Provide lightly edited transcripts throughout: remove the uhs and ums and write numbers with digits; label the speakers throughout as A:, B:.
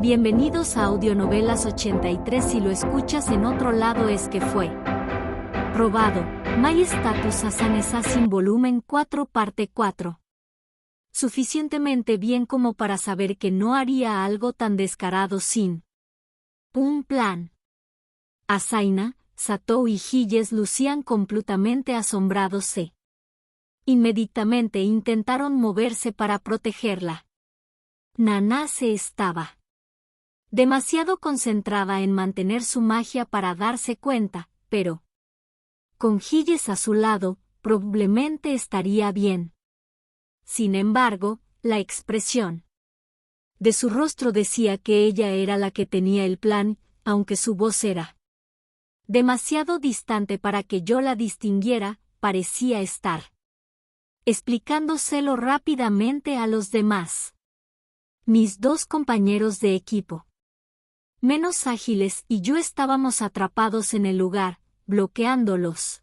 A: Bienvenidos a Audionovelas 83. Si lo escuchas en otro lado es que fue robado. My Status Assassin Volumen 4 Parte 4. Suficientemente bien como para saber que no haría algo tan descarado sin un plan. Asaina, Satou y Hiyes lucían completamente asombrados. Inmediatamente intentaron moverse para protegerla. Nanase estaba demasiado concentrada en mantener su magia para darse cuenta, pero con Hiyes a su lado, probablemente estaría bien. Sin embargo, la expresión de su rostro decía que ella era la que tenía el plan, aunque su voz era demasiado distante para que yo la distinguiera, parecía estar explicándoselo rápidamente a los demás. Mis dos compañeros de equipo, menos ágiles y yo estábamos atrapados en el lugar, bloqueando los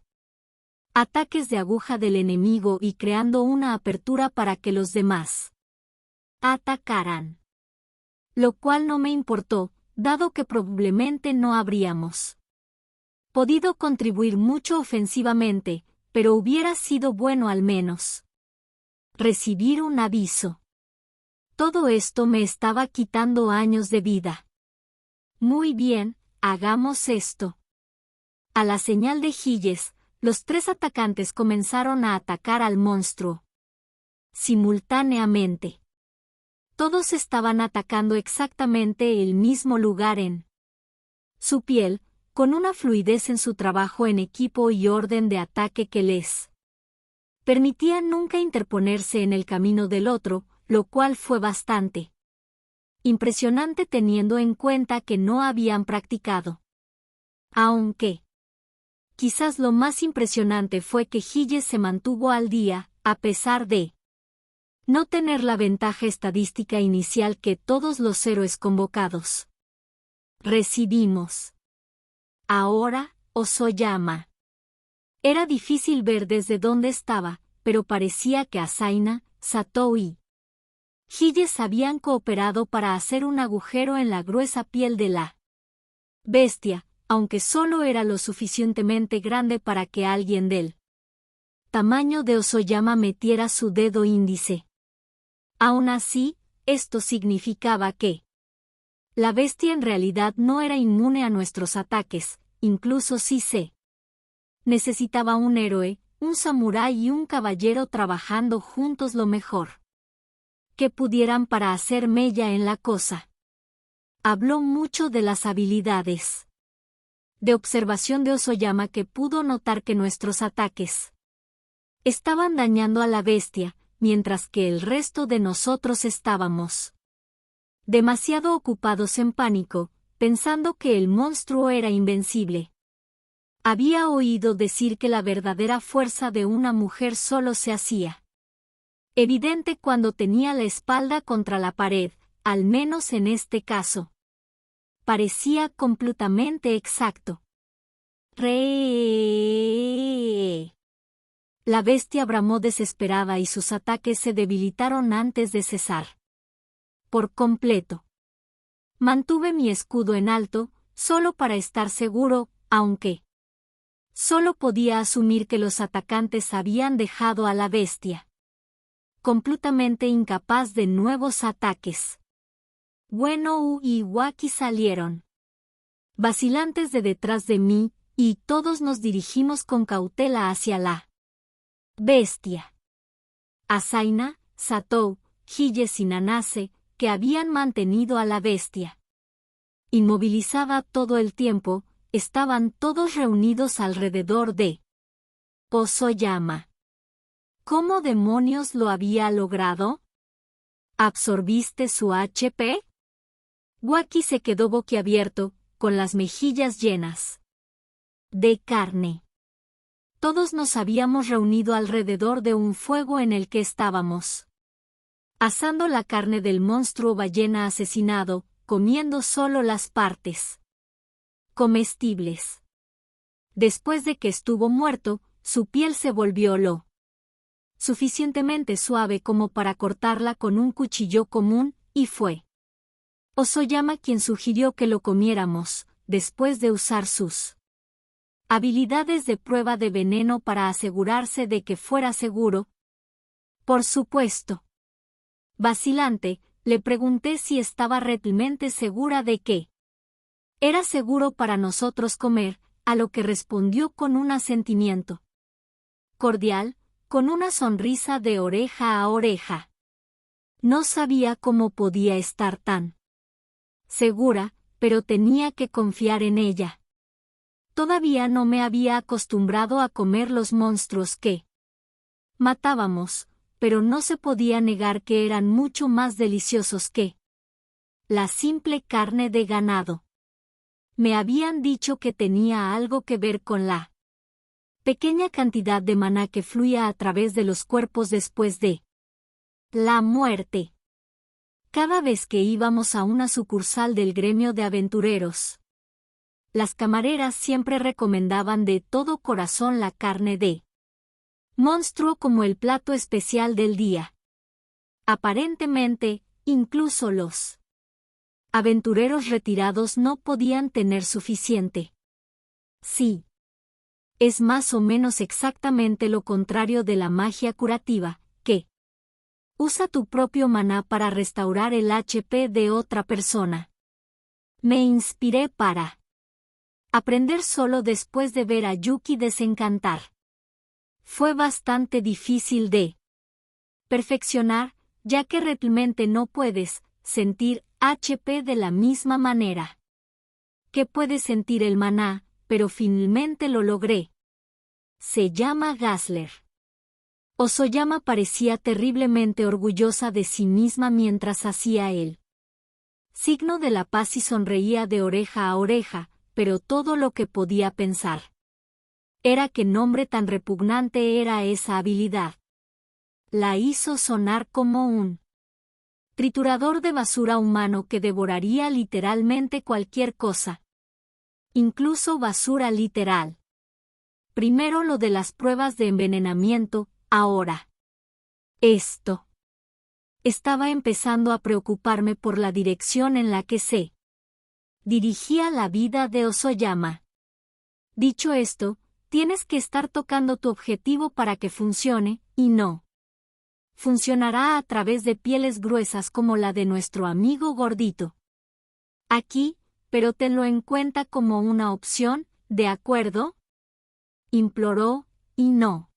A: ataques de aguja del enemigo y creando una apertura para que los demás atacaran. Lo cual no me importó, dado que probablemente no habríamos podido contribuir mucho ofensivamente, pero hubiera sido bueno al menos recibir un aviso. Todo esto me estaba quitando años de vida. Muy bien, hagamos esto. A la señal de Hiyes, los tres atacantes comenzaron a atacar al monstruo simultáneamente. Todos estaban atacando exactamente el mismo lugar en su piel, con una fluidez en su trabajo en equipo y orden de ataque que les permitía nunca interponerse en el camino del otro, lo cual fue bastante impresionante teniendo en cuenta que no habían practicado. Aunque quizás lo más impresionante fue que Hiyes se mantuvo al día, a pesar de no tener la ventaja estadística inicial que todos los héroes convocados recibimos. Ahora, Osoyama. Era difícil ver desde dónde estaba, pero parecía que Asaina, Satou y Hiyes habían cooperado para hacer un agujero en la gruesa piel de la bestia, aunque solo era lo suficientemente grande para que alguien del tamaño de Osoyama metiera su dedo índice. Aún así, esto significaba que la bestia en realidad no era inmune a nuestros ataques, incluso si se necesitaba un héroe, un samurái y un caballero trabajando juntos lo mejor que pudieran para hacer mella en la cosa. Habló mucho de las habilidades de observación de Osoyama, que pudo notar que nuestros ataques estaban dañando a la bestia, mientras que el resto de nosotros estábamos demasiado ocupados en pánico, pensando que el monstruo era invencible. Había oído decir que la verdadera fuerza de una mujer solo se hacía evidente cuando tenía la espalda contra la pared, al menos en este caso. Parecía completamente exacto. La bestia bramó desesperada y sus ataques se debilitaron antes de cesar por completo. Mantuve mi escudo en alto, solo para estar seguro, aunque solo podía asumir que los atacantes habían dejado a la bestia completamente incapaz de nuevos ataques. Bueno y Waki salieron vacilantes de detrás de mí, y todos nos dirigimos con cautela hacia la bestia. Asaina, Satou, Hiyes y Nanase, que habían mantenido a la bestia inmovilizada todo el tiempo, estaban todos reunidos alrededor de Osoyama. ¿Cómo demonios lo había logrado? ¿Absorbiste su HP? Waki se quedó boquiabierto, con las mejillas llenas de carne. Todos nos habíamos reunido alrededor de un fuego en el que estábamos asando la carne del monstruo ballena asesinado, comiendo solo las partes comestibles. Después de que estuvo muerto, su piel se volvió lo suficientemente suave como para cortarla con un cuchillo común, y fue Osoyama quien sugirió que lo comiéramos, después de usar sus habilidades de prueba de veneno para asegurarse de que fuera seguro. Por supuesto. Vacilante, le pregunté si estaba realmente segura de que era seguro para nosotros comer, a lo que respondió con un asentimiento cordial, con una sonrisa de oreja a oreja. No sabía cómo podía estar tan segura, pero tenía que confiar en ella. Todavía no me había acostumbrado a comer los monstruos que matábamos, pero no se podía negar que eran mucho más deliciosos que la simple carne de ganado. Me habían dicho que tenía algo que ver con la pequeña cantidad de maná que fluía a través de los cuerpos después de la muerte. Cada vez que íbamos a una sucursal del gremio de aventureros, las camareras siempre recomendaban de todo corazón la carne de monstruo como el plato especial del día. Aparentemente, incluso los aventureros retirados no podían tener suficiente. Sí. Es más o menos exactamente lo contrario de la magia curativa, que usa tu propio maná para restaurar el HP de otra persona. Me inspiré para aprender solo después de ver a Yuki desencantar. Fue bastante difícil de perfeccionar, ya que realmente no puedes sentir HP de la misma manera que puedes sentir el maná, pero finalmente lo logré. Se llama Gazler. Osoyama parecía terriblemente orgullosa de sí misma mientras hacía el signo de la paz y sonreía de oreja a oreja, pero todo lo que podía pensar era qué nombre tan repugnante era esa habilidad. La hizo sonar como un triturador de basura humano que devoraría literalmente cualquier cosa. Incluso basura literal. Primero lo de las pruebas de envenenamiento, ahora esto. Estaba empezando a preocuparme por la dirección en la que se dirigía la vida de Osoyama. Dicho esto, tienes que estar tocando tu objetivo para que funcione, y no funcionará a través de pieles gruesas como la de nuestro amigo gordito. Aquí, pero tenlo en cuenta como una opción, ¿de acuerdo? Imploró, y no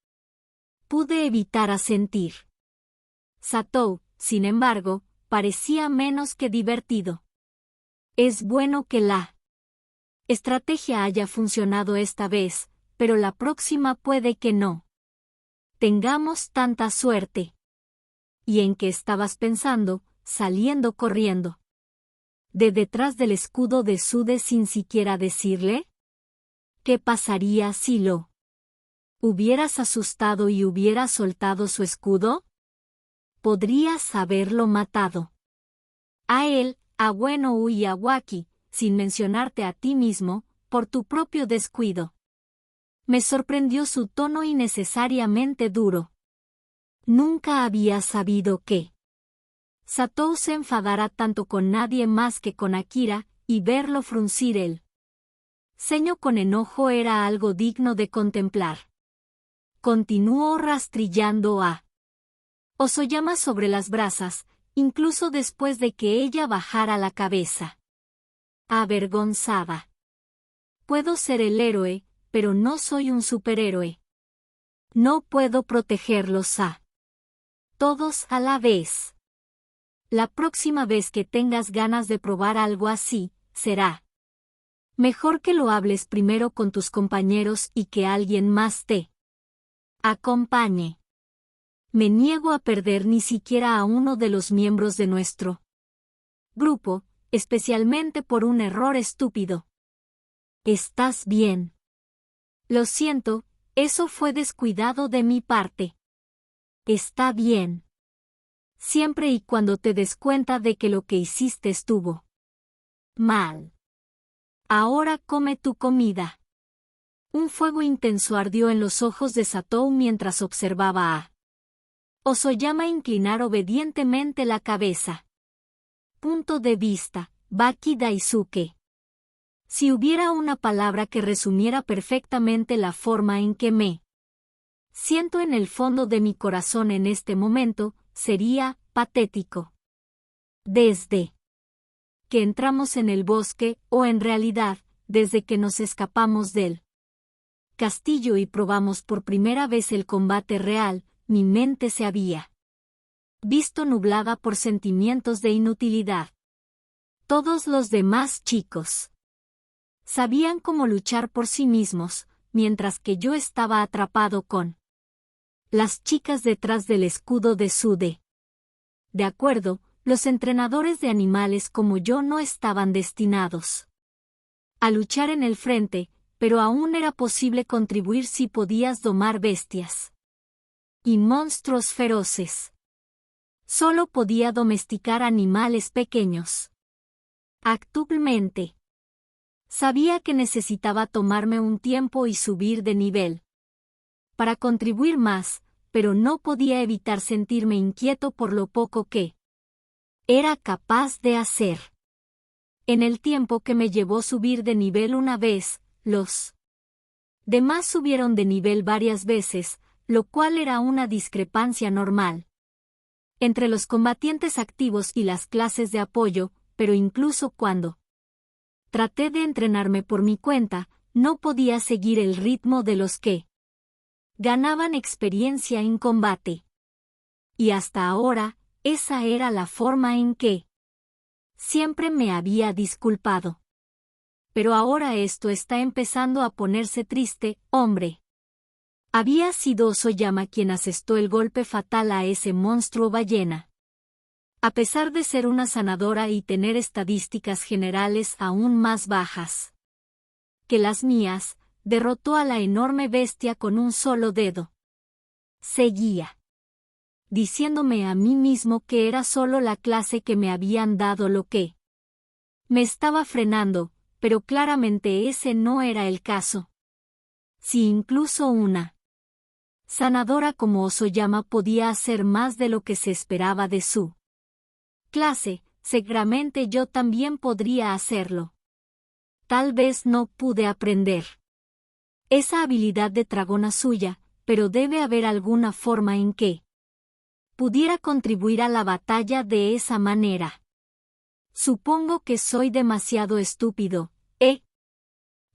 A: pude evitar asentir. Satou, sin embargo, parecía menos que divertido. Es bueno que la estrategia haya funcionado esta vez, pero la próxima puede que no tengamos tanta suerte. ¿Y en qué estabas pensando, saliendo corriendo de detrás del escudo de Sude sin siquiera decirle? ¿Qué pasaría si lo hubieras asustado y hubieras soltado su escudo? Podrías haberlo matado. A él, a Ueno y a Waki, sin mencionarte a ti mismo, por tu propio descuido. Me sorprendió su tono innecesariamente duro. Nunca había sabido que Satou se enfadara tanto con nadie más que con Akira, y verlo fruncir el ceño con enojo era algo digno de contemplar. Continuó rastrillando a Osoyama sobre las brasas, incluso después de que ella bajara la cabeza. Avergonzada. Puedo ser el héroe, pero no soy un superhéroe. No puedo protegerlos a todos a la vez. La próxima vez que tengas ganas de probar algo así, será mejor que lo hables primero con tus compañeros y que alguien más te acompañe. Me niego a perder ni siquiera a uno de los miembros de nuestro grupo, especialmente por un error estúpido. ¿Estás bien? Lo siento, eso fue descuidado de mi parte. Está bien. Siempre y cuando te des cuenta de que lo que hiciste estuvo mal. Ahora come tu comida. Un fuego intenso ardió en los ojos de Satou mientras observaba a Osoyama inclinar obedientemente la cabeza. Punto de vista, Baki Daisuke. Si hubiera una palabra que resumiera perfectamente la forma en que me siento en el fondo de mi corazón en este momento, sería patético. Desde que entramos en el bosque, o en realidad, desde que nos escapamos del castillo y probamos por primera vez el combate real, mi mente se había visto nublada por sentimientos de inutilidad. Todos los demás chicos sabían cómo luchar por sí mismos, mientras que yo estaba atrapado con las chicas detrás del escudo de Sude. De acuerdo, los entrenadores de animales como yo no estaban destinados a luchar en el frente, pero aún era posible contribuir si podías domar bestias y monstruos feroces. Solo podía domesticar animales pequeños. Actualmente, sabía que necesitaba tomarme un tiempo y subir de nivel para contribuir más, pero no podía evitar sentirme inquieto por lo poco que era capaz de hacer. En el tiempo que me llevó subir de nivel una vez, los demás subieron de nivel varias veces, lo cual era una discrepancia normal entre los combatientes activos y las clases de apoyo, pero incluso cuando traté de entrenarme por mi cuenta, no podía seguir el ritmo de los que ganaban experiencia en combate. Y hasta ahora, esa era la forma en que siempre me había disculpado. Pero ahora esto está empezando a ponerse triste, hombre. Había sido Osoyama quien asestó el golpe fatal a ese monstruo ballena. A pesar de ser una sanadora y tener estadísticas generales aún más bajas que las mías, derrotó a la enorme bestia con un solo dedo. Seguía diciéndome a mí mismo que era solo la clase que me habían dado lo que me estaba frenando, pero claramente ese no era el caso. Si incluso una sanadora como Osoyama podía hacer más de lo que se esperaba de su clase, seguramente yo también podría hacerlo. Tal vez no pude aprender esa habilidad de dragona suya, pero debe haber alguna forma en que pudiera contribuir a la batalla de esa manera. Supongo que soy demasiado estúpido, ¿eh?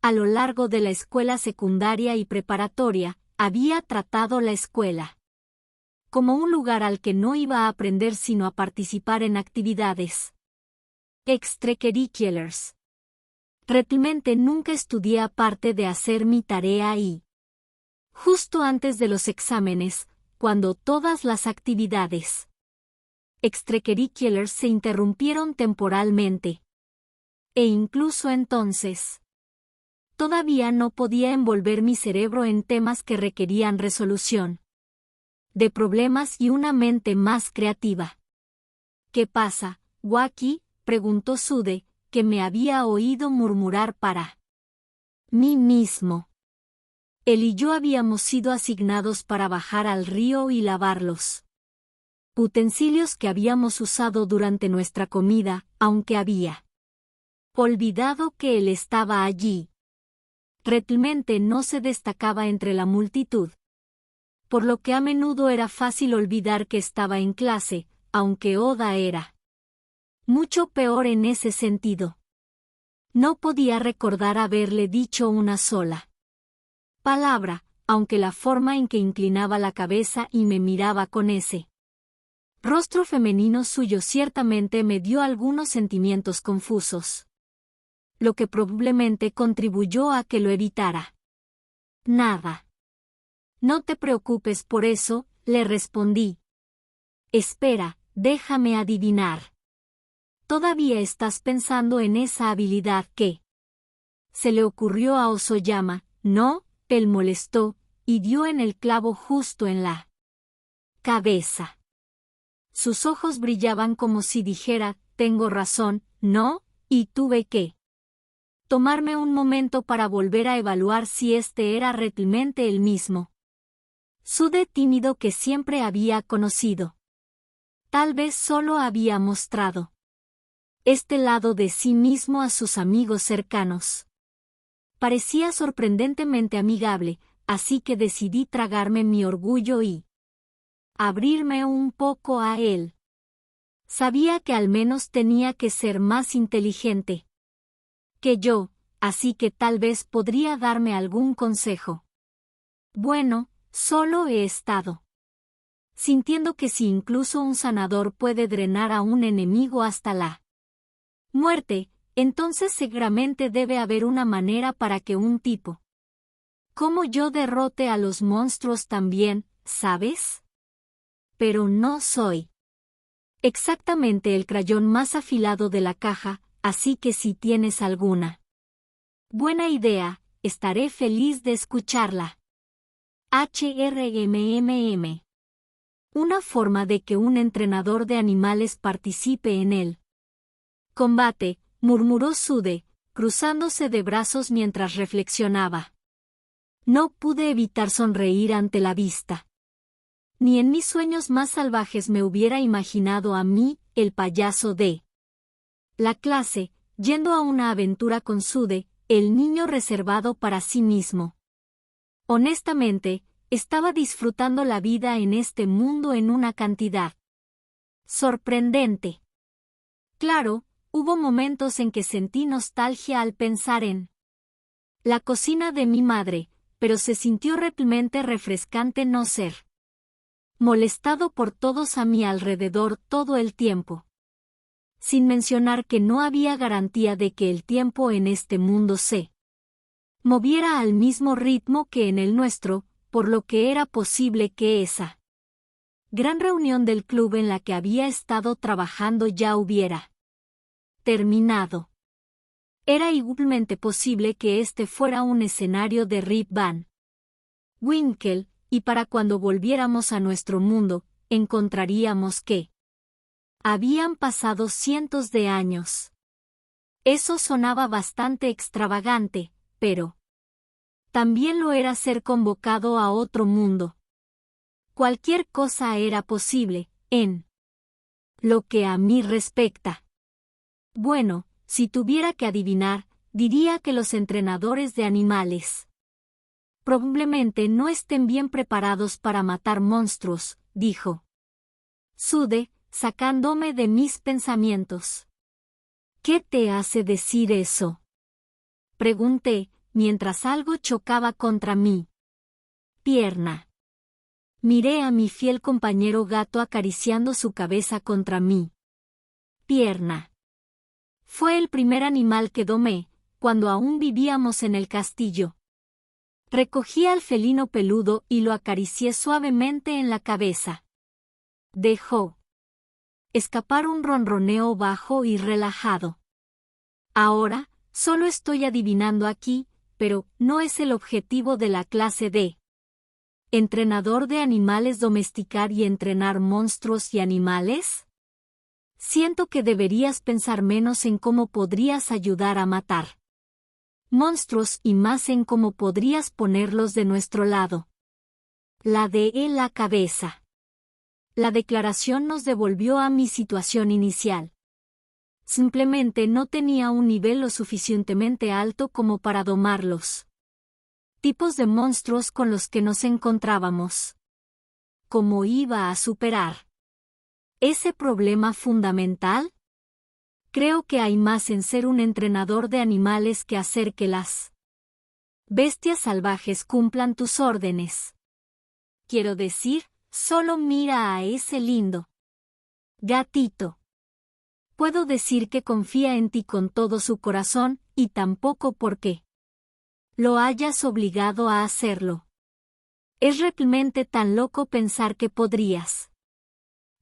A: A lo largo de la escuela secundaria y preparatoria, había tratado la escuela como un lugar al que no iba a aprender sino a participar en actividades extracurriculars. Realmente nunca estudié aparte de hacer mi tarea y justo antes de los exámenes, cuando todas las actividades extracurriculars se interrumpieron temporalmente. E incluso entonces, todavía no podía envolver mi cerebro en temas que requerían resolución de problemas y una mente más creativa. ¿Qué pasa, Waki?, preguntó Sude, que me había oído murmurar para mí mismo. Él y yo habíamos sido asignados para bajar al río y lavar los utensilios que habíamos usado durante nuestra comida, aunque había olvidado que él estaba allí. Realmente no se destacaba entre la multitud, por lo que a menudo era fácil olvidar que estaba en clase, aunque Oda era mucho peor en ese sentido. No podía recordar haberle dicho una sola palabra, aunque la forma en que inclinaba la cabeza y me miraba con ese rostro femenino suyo ciertamente me dio algunos sentimientos confusos, lo que probablemente contribuyó a que lo evitara. Nada. No te preocupes por eso, le respondí. Espera, déjame adivinar. Todavía estás pensando en esa habilidad que se le ocurrió a Osoyama, ¿no? Él molestó, y dio en el clavo justo en la cabeza. Sus ojos brillaban como si dijera, tengo razón, ¿no? Y tuve que tomarme un momento para volver a evaluar si este era realmente el mismo Sude tímido que siempre había conocido. Tal vez solo había mostrado este lado de sí mismo a sus amigos cercanos. Parecía sorprendentemente amigable, así que decidí tragarme mi orgullo y abrirme un poco a él. Sabía que al menos tenía que ser más inteligente que yo, así que tal vez podría darme algún consejo. Bueno, solo he estado sintiendo que si incluso un sanador puede drenar a un enemigo hasta la muerte, entonces seguramente debe haber una manera para que un tipo como yo derrote a los monstruos también, ¿sabes? Pero no soy exactamente el crayón más afilado de la caja, así que si tienes alguna buena idea, estaré feliz de escucharla. HRMMM. Una forma de que un entrenador de animales participe en el combate, murmuró Sude, cruzándose de brazos mientras reflexionaba. No pude evitar sonreír ante la vista. Ni en mis sueños más salvajes me hubiera imaginado a mí, el payaso de la clase, yendo a una aventura con Sude, el niño reservado para sí mismo. Honestamente, estaba disfrutando la vida en este mundo en una cantidad sorprendente. Claro, hubo momentos en que sentí nostalgia al pensar en la cocina de mi madre, pero se sintió realmente refrescante no ser molestado por todos a mi alrededor todo el tiempo. Sin mencionar que no había garantía de que el tiempo en este mundo se moviera al mismo ritmo que en el nuestro, por lo que era posible que esa gran reunión del club en la que había estado trabajando ya hubiera terminado. Era igualmente posible que este fuera un escenario de Rip Van Winkle, y para cuando volviéramos a nuestro mundo, encontraríamos que habían pasado cientos de años. Eso sonaba bastante extravagante, pero también lo era ser convocado a otro mundo. Cualquier cosa era posible, en lo que a mí respecta. Bueno, si tuviera que adivinar, diría que los entrenadores de animales probablemente no estén bien preparados para matar monstruos, dijo Sude, sacándome de mis pensamientos. ¿Qué te hace decir eso? Pregunté, mientras algo chocaba contra mi pierna. Miré a mi fiel compañero gato acariciando su cabeza contra mi pierna. Fue el primer animal que domé, cuando aún vivíamos en el castillo. Recogí al felino peludo y lo acaricié suavemente en la cabeza. Dejó escapar un ronroneo bajo y relajado. Ahora, solo estoy adivinando aquí, pero no es el objetivo de la clase de entrenador de animales domesticar y entrenar monstruos y animales. Siento que deberías pensar menos en cómo podrías ayudar a matar monstruos y más en cómo podrías ponerlos de nuestro lado. La de la cabeza. La declaración nos devolvió a mi situación inicial. Simplemente no tenía un nivel lo suficientemente alto como para domarlos tipos de monstruos con los que nos encontrábamos. ¿Cómo iba a superar ese problema fundamental? Creo que hay más en ser un entrenador de animales que hacer que las bestias salvajes cumplan tus órdenes. Quiero decir, solo mira a ese lindo gatito. Puedo decir que confía en ti con todo su corazón, y tampoco porque lo hayas obligado a hacerlo. Es realmente tan loco pensar que podrías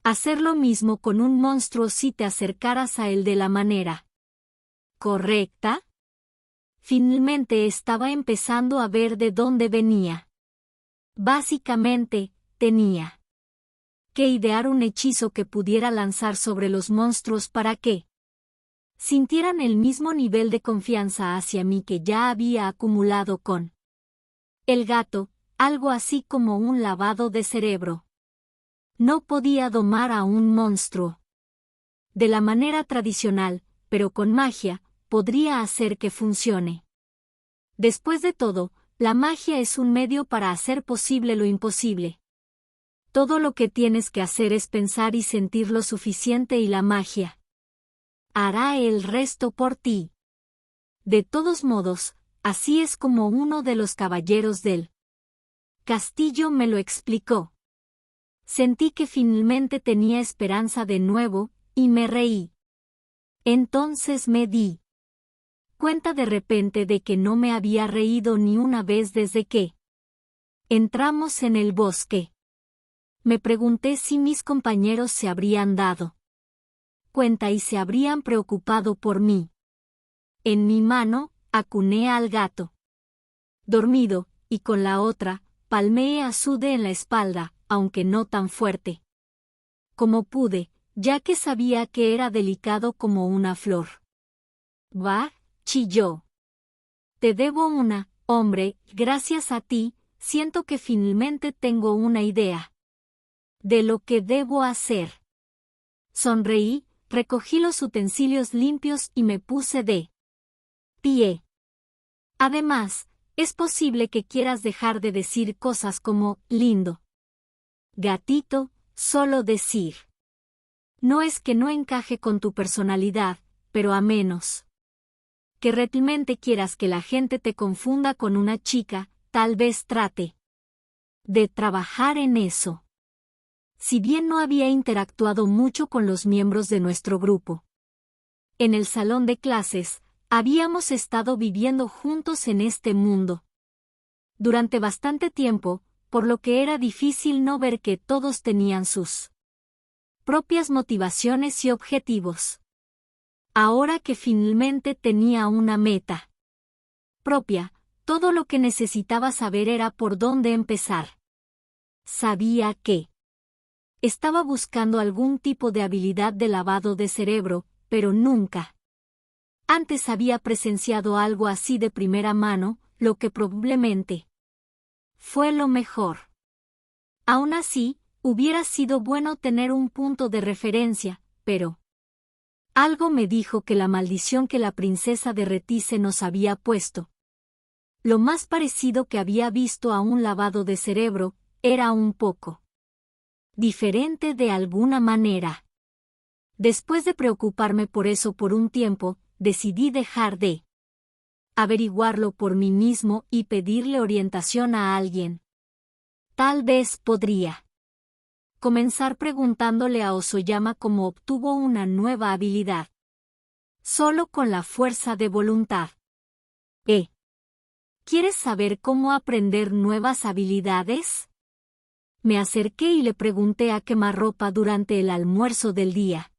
A: hacer lo mismo con un monstruo si te acercaras a él de la manera correcta. Finalmente estaba empezando a ver de dónde venía. Básicamente, tenía que idear un hechizo que pudiera lanzar sobre los monstruos para que sintieran el mismo nivel de confianza hacia mí que ya había acumulado con el gato, algo así como un lavado de cerebro. No podía domar a un monstruo de la manera tradicional, pero con magia, podría hacer que funcione. Después de todo, la magia es un medio para hacer posible lo imposible. Todo lo que tienes que hacer es pensar y sentir lo suficiente y la magia hará el resto por ti. De todos modos, así es como uno de los caballeros del castillo me lo explicó. Sentí que finalmente tenía esperanza de nuevo, y me reí. Entonces me di cuenta de repente de que no me había reído ni una vez desde que entramos en el bosque. Me pregunté si mis compañeros se habrían dado cuenta y se habrían preocupado por mí. En mi mano, acuné al gato dormido, y con la otra, palmeé a Sude en la espalda, aunque no tan fuerte como pude, ya que sabía que era delicado como una flor. «Va», chilló. «Te debo una, hombre, gracias a ti, siento que finalmente tengo una idea de lo que debo hacer». Sonreí, recogí los utensilios limpios y me puse de pie. Además, es posible que quieras dejar de decir cosas como lindo gatito, solo decir. No es que no encaje con tu personalidad, pero a menos que realmente quieras que la gente te confunda con una chica, tal vez trate de trabajar en eso. Si bien no había interactuado mucho con los miembros de nuestro grupo en el salón de clases, habíamos estado viviendo juntos en este mundo durante bastante tiempo, por lo que era difícil no ver que todos tenían sus propias motivaciones y objetivos. Ahora que finalmente tenía una meta propia, todo lo que necesitaba saber era por dónde empezar. Sabía que estaba buscando algún tipo de habilidad de lavado de cerebro, pero nunca antes había presenciado algo así de primera mano, lo que probablemente fue lo mejor. Aún así, hubiera sido bueno tener un punto de referencia, pero algo me dijo que la maldición que la princesa de Retice nos había puesto, lo más parecido que había visto a un lavado de cerebro, era un poco diferente de alguna manera. Después de preocuparme por eso por un tiempo, decidí dejar de averiguarlo por mí mismo y pedirle orientación a alguien. Tal vez podría comenzar preguntándole a Osoyama cómo obtuvo una nueva habilidad. Solo con la fuerza de voluntad. ¿Quieres saber cómo aprender nuevas habilidades? Me acerqué y le pregunté a quemarropa durante el almuerzo del día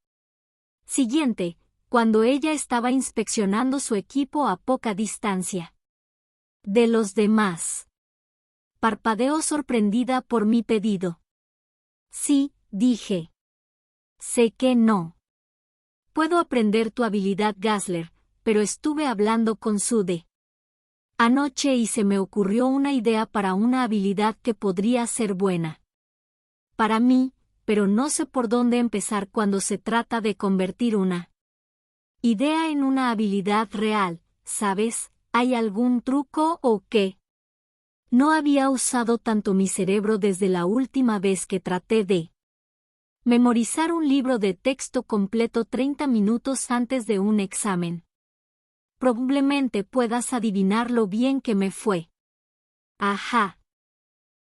A: siguiente, cuando ella estaba inspeccionando su equipo a poca distancia de los demás. Parpadeó sorprendida por mi pedido. Sí, dije. Sé que no puedo aprender tu habilidad Gazler, pero estuve hablando con Sude anoche y se me ocurrió una idea para una habilidad que podría ser buena para mí, pero no sé por dónde empezar cuando se trata de convertir una idea en una habilidad real, ¿sabes? ¿Hay algún truco o qué? No había usado tanto mi cerebro desde la última vez que traté de memorizar un libro de texto completo 30 minutos antes de un examen. Probablemente puedas adivinar lo bien que me fue. Ajá.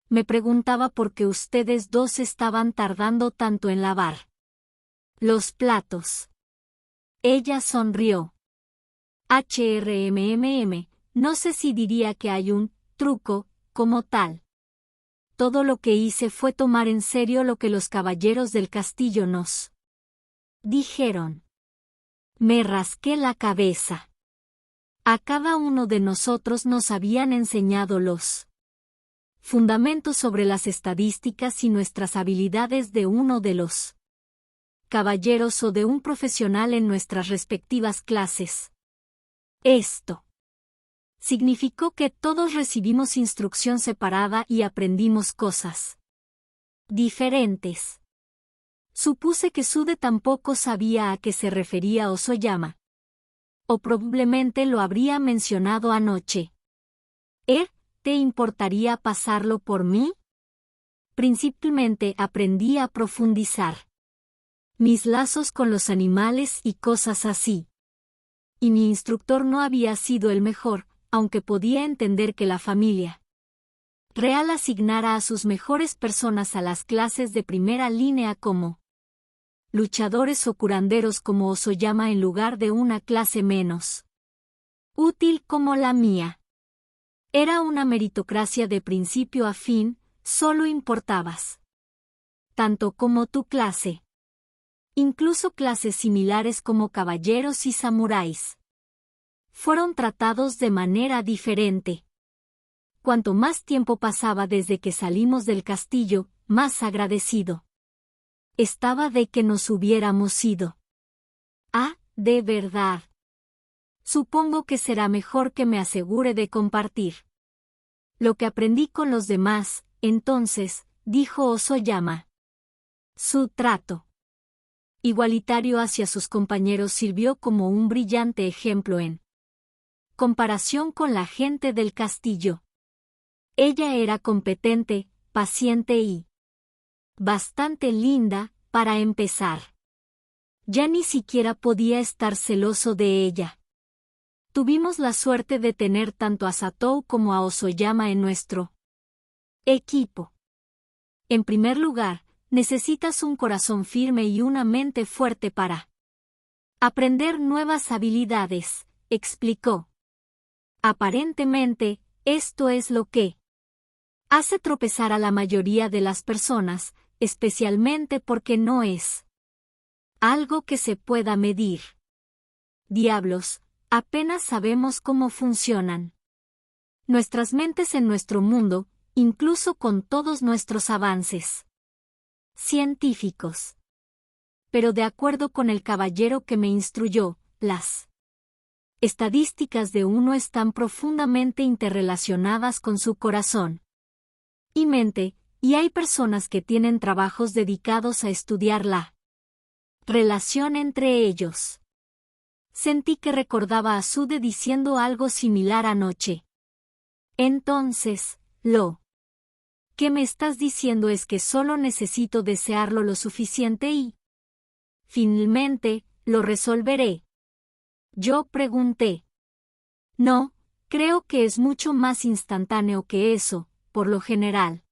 A: Me preguntaba por qué ustedes dos estaban tardando tanto en lavar los platos. Ella sonrió. No sé si diría que hay un truco como tal. Todo lo que hice fue tomar en serio lo que los caballeros del castillo nos dijeron. Me rasqué la cabeza. A cada uno de nosotros nos habían enseñado los fundamentos sobre las estadísticas y nuestras habilidades de uno de los caballeros o de un profesional en nuestras respectivas clases. Esto significó que todos recibimos instrucción separada y aprendimos cosas diferentes. Supuse que Sude tampoco sabía a qué se refería Osoyama, O probablemente lo habría mencionado anoche. ¿Te importaría pasarlo por mí? Principalmente aprendí a profundizar mis lazos con los animales y cosas así. Y mi instructor no había sido el mejor, aunque podía entender que la familia real asignara a sus mejores personas a las clases de primera línea como luchadores o curanderos como Osoyama en lugar de una clase menos útil como la mía. Era una meritocracia de principio a fin, solo importabas tanto como tu clase. Incluso clases similares como caballeros y samuráis fueron tratados de manera diferente. Cuanto más tiempo pasaba desde que salimos del castillo, más agradecido estaba de que nos hubiéramos ido. De verdad. Supongo que será mejor que me asegure de compartir lo que aprendí con los demás, entonces, dijo Osoyama. Su trato igualitario hacia sus compañeros sirvió como un brillante ejemplo en comparación con la gente del castillo. Ella era competente, paciente y bastante linda, para empezar. Ya ni siquiera podía estar celoso de ella. Tuvimos la suerte de tener tanto a Satou como a Osoyama en nuestro equipo. En primer lugar, necesitas un corazón firme y una mente fuerte para aprender nuevas habilidades, explicó. Aparentemente, esto es lo que hace tropezar a la mayoría de las personas, especialmente porque no es algo que se pueda medir. Diablos, apenas sabemos cómo funcionan nuestras mentes en nuestro mundo, incluso con todos nuestros avances científicos. Pero de acuerdo con el caballero que me instruyó, las estadísticas de uno están profundamente interrelacionadas con su corazón y mente, y hay personas que tienen trabajos dedicados a estudiar la relación entre ellos. Sentí que recordaba a Sude diciendo algo similar anoche. Entonces, lo que me estás diciendo es que solo necesito desearlo lo suficiente y finalmente, lo resolveré. Yo pregunté. No, creo que es mucho más instantáneo que eso, por lo general.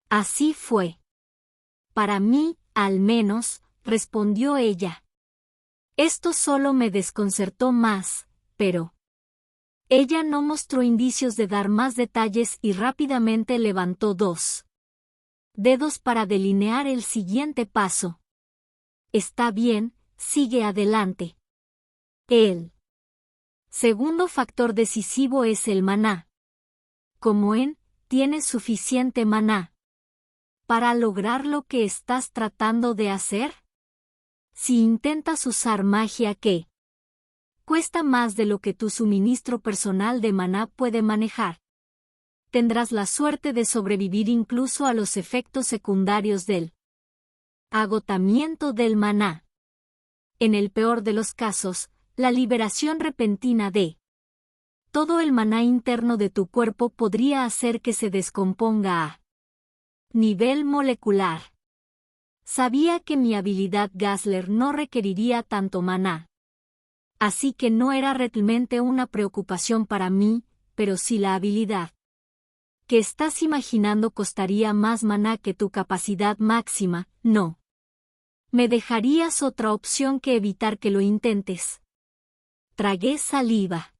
A: Así fue. Para mí, al menos, respondió ella. Esto solo me desconcertó más, pero ella no mostró indicios de dar más detalles y rápidamente levantó 2 dedos para delinear el siguiente paso. Está bien, sigue adelante. El segundo factor decisivo es el maná. Como ¿tienes suficiente maná para lograr lo que estás tratando de hacer? Si intentas usar magia que cuesta más de lo que tu suministro personal de maná puede manejar, tendrás la suerte de sobrevivir incluso a los efectos secundarios del agotamiento del maná. En el peor de los casos, la liberación repentina de todo el maná interno de tu cuerpo podría hacer que se descomponga a nivel molecular. Sabía que mi habilidad Gazler no requeriría tanto maná. Así que no era realmente una preocupación para mí, pero sí la habilidad que estás imaginando costaría más maná que tu capacidad máxima, no. ¿Me dejarías otra opción que evitar que lo intentes? Tragué saliva.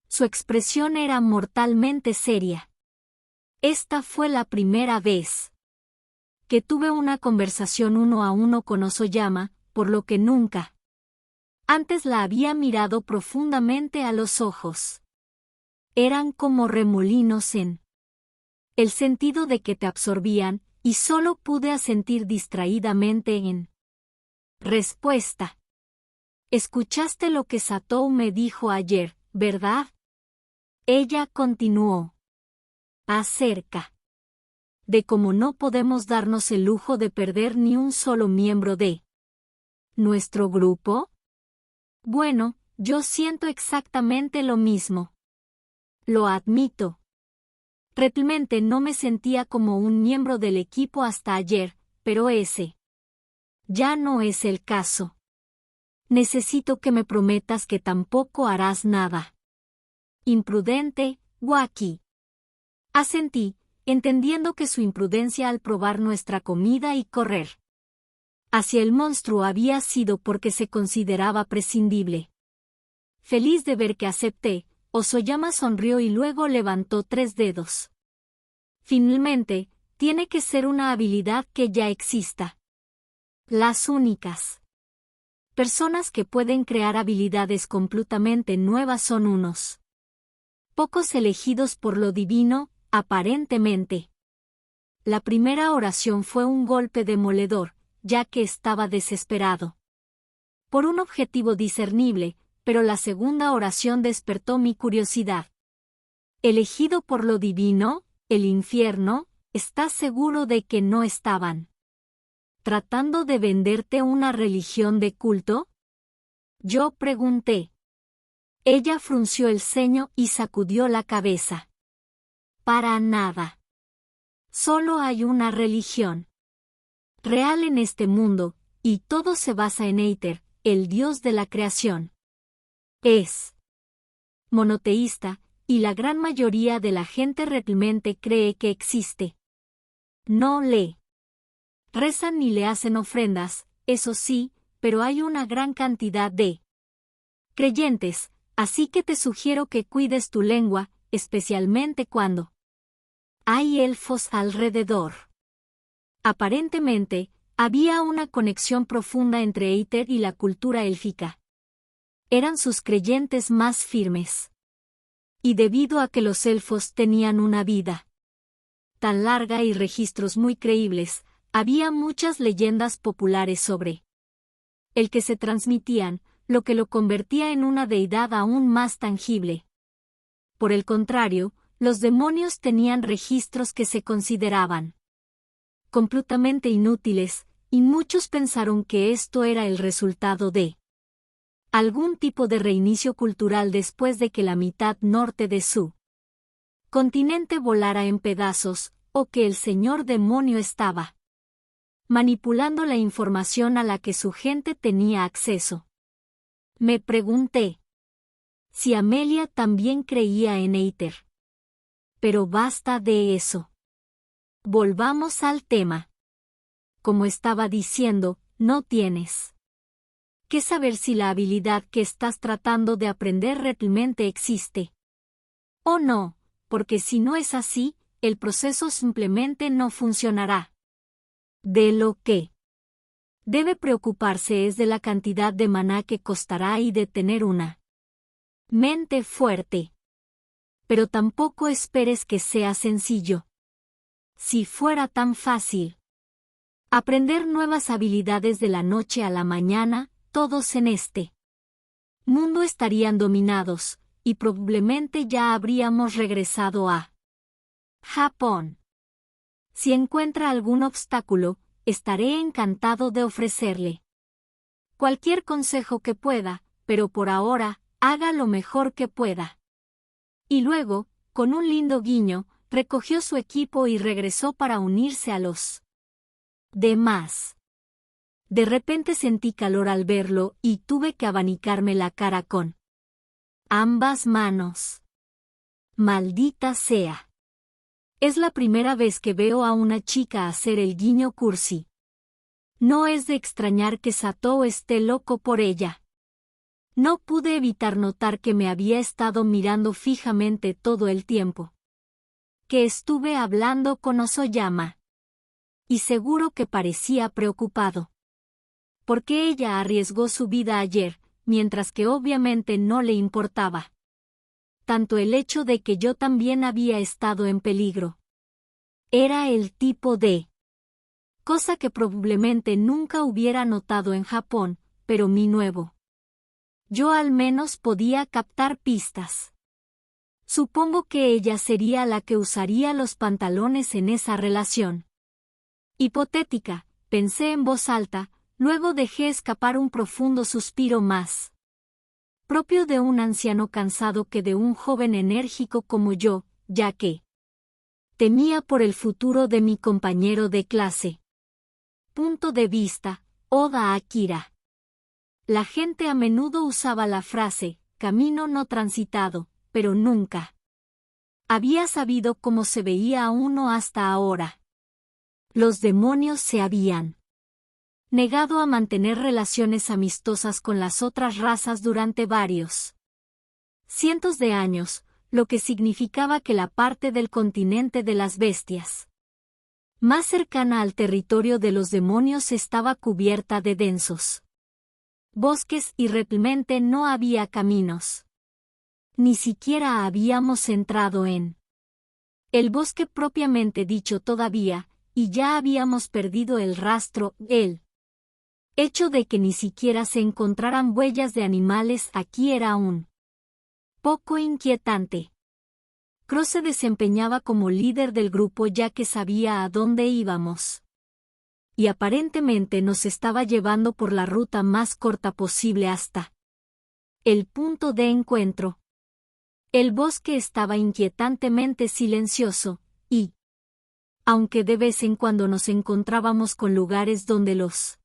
A: Su expresión era mortalmente seria. Esta fue la primera vez que tuve una conversación uno a uno con Osoyama, por lo que nunca antes la había mirado profundamente a los ojos. Eran como remolinos en el sentido de que te absorbían, y solo pude asentir distraídamente en respuesta. Escuchaste lo que Satou me dijo ayer, ¿verdad? Ella continuó. Acerca de cómo no podemos darnos el lujo de perder ni un solo miembro de nuestro grupo. Bueno, Yo siento exactamente lo mismo. Lo admito. Realmente no me sentía como un miembro del equipo hasta ayer, pero ese ya no es el caso. Necesito que me prometas que tampoco harás nada imprudente, Wacky. Asentí, entendiendo que su imprudencia al probar nuestra comida y correr hacia el monstruo había sido porque se consideraba prescindible. Feliz de ver que acepté, Osoyama sonrió y luego levantó 3 dedos. Finalmente, tiene que ser una habilidad que ya exista. Las únicas personas que pueden crear habilidades completamente nuevas son unos pocos elegidos por lo divino, aparentemente. La primera oración fue un golpe demoledor, ya que estaba desesperado por un objetivo discernible, pero la segunda oración despertó mi curiosidad. ¿Elegido por lo divino, el infierno? ¿Estás seguro de que no estaban tratando de venderte una religión de culto? Yo pregunté. Ella frunció el ceño y sacudió la cabeza. Para nada. Solo hay una religión real en este mundo, y todo se basa en Aether, el dios de la creación. Es monoteísta, y la gran mayoría de la gente realmente cree que existe. No le rezan ni le hacen ofrendas, eso sí, pero hay una gran cantidad de creyentes, así que te sugiero que cuides tu lengua, especialmente cuando hay elfos alrededor. Aparentemente, había una conexión profunda entre Aether y la cultura élfica. Eran sus creyentes más firmes. Y debido a que los elfos tenían una vida tan larga y registros muy creíbles, había muchas leyendas populares sobre el que se transmitían, lo que lo convertía en una deidad aún más tangible. Por el contrario, los demonios tenían registros que se consideraban completamente inútiles, y muchos pensaron que esto era el resultado de algún tipo de reinicio cultural después de que la mitad norte de su continente volara en pedazos, o que el señor demonio estaba manipulando la información a la que su gente tenía acceso. Me pregunté si Amelia también creía en Aether. Pero basta de eso. Volvamos al tema. Como estaba diciendo, no tienes que saber si la habilidad que estás tratando de aprender realmente existe o no, porque si no es así, el proceso simplemente no funcionará. De lo que debe preocuparse es de la cantidad de maná que costará y de tener una mente fuerte. Pero tampoco esperes que sea sencillo. Si fuera tan fácil aprender nuevas habilidades de la noche a la mañana, todos en este mundo estarían dominados, y probablemente ya habríamos regresado a Japón. Si encuentra algún obstáculo, estaré encantado de ofrecerle cualquier consejo que pueda, pero por ahora, haga lo mejor que pueda. Y luego, con un lindo guiño, recogió su equipo y regresó para unirse a los demás. De repente sentí calor al verlo y tuve que abanicarme la cara con ambas manos. Maldita sea. Es la primera vez que veo a una chica hacer el guiño cursi. No es de extrañar que Satou esté loco por ella. No pude evitar notar que me había estado mirando fijamente todo el tiempo que estuve hablando con Osoyama. Y seguro que parecía preocupado. Porque ella arriesgó su vida ayer, mientras que obviamente no le importaba tanto el hecho de que yo también había estado en peligro. Era el tipo de cosa que probablemente nunca hubiera notado en Japón, pero mi nuevo yo al menos podía captar pistas. Supongo que ella sería la que usaría los pantalones en esa relación hipotética, pensé en voz alta, luego dejé escapar un profundo suspiro más propio de un anciano cansado que de un joven enérgico como yo, ya que temía por el futuro de mi compañero de clase. Punto de vista, Oda Akira. La gente a menudo usaba la frase, camino no transitado, pero nunca había sabido cómo se veía a uno hasta ahora. Los demonios se habían negado a mantener relaciones amistosas con las otras razas durante varios cientos de años, lo que significaba que la parte del continente de las bestias más cercana al territorio de los demonios estaba cubierta de densos bosques y realmente no había caminos. Ni siquiera habíamos entrado en el bosque propiamente dicho todavía, y ya habíamos perdido el rastro, el hecho de que ni siquiera se encontraran huellas de animales aquí era un poco inquietante. Crow se desempeñaba como líder del grupo ya que sabía a dónde íbamos. Y aparentemente nos estaba llevando por la ruta más corta posible hasta el punto de encuentro. El bosque estaba inquietantemente silencioso, y, aunque de vez en cuando nos encontrábamos con lugares donde los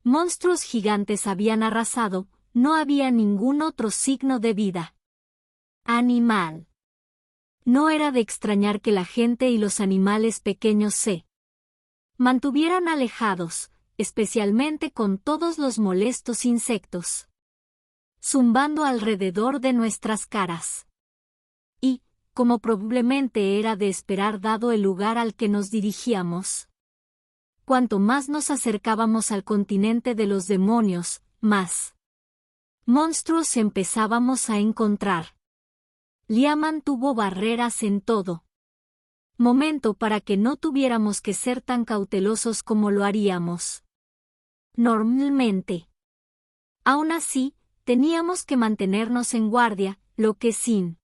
A: monstruos gigantes habían arrasado, no había ningún otro signo de vida animal. No era de extrañar que la gente y los animales pequeños se mantuvieran alejados, especialmente con todos los molestos insectos zumbando alrededor de nuestras caras. Y, como probablemente era de esperar dado el lugar al que nos dirigíamos, cuanto más nos acercábamos al continente de los demonios, más monstruos empezábamos a encontrar. Lia mantuvo barreras en todo momento para que no tuviéramos que ser tan cautelosos como lo haríamos normalmente. Aún así, teníamos que mantenernos en guardia, lo que sin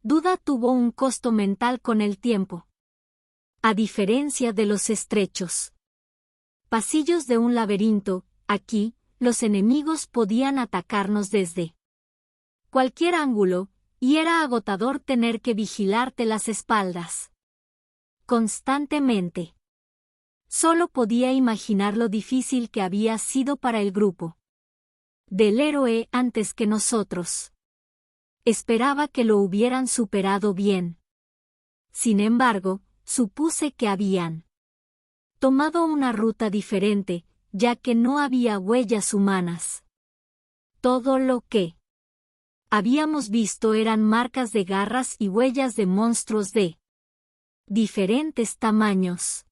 A: duda tuvo un costo mental con el tiempo. A diferencia de los estrechos pasillos de un laberinto, aquí, los enemigos podían atacarnos desde cualquier ángulo, y era agotador tener que vigilarte las espaldas constantemente. Solo podía imaginar lo difícil que había sido para el grupo del héroe antes que nosotros. Esperaba que lo hubieran superado bien. Sin embargo, supuse que habían tomado una ruta diferente, ya que no había huellas humanas. Todo lo que habíamos visto eran marcas de garras y huellas de monstruos de diferentes tamaños.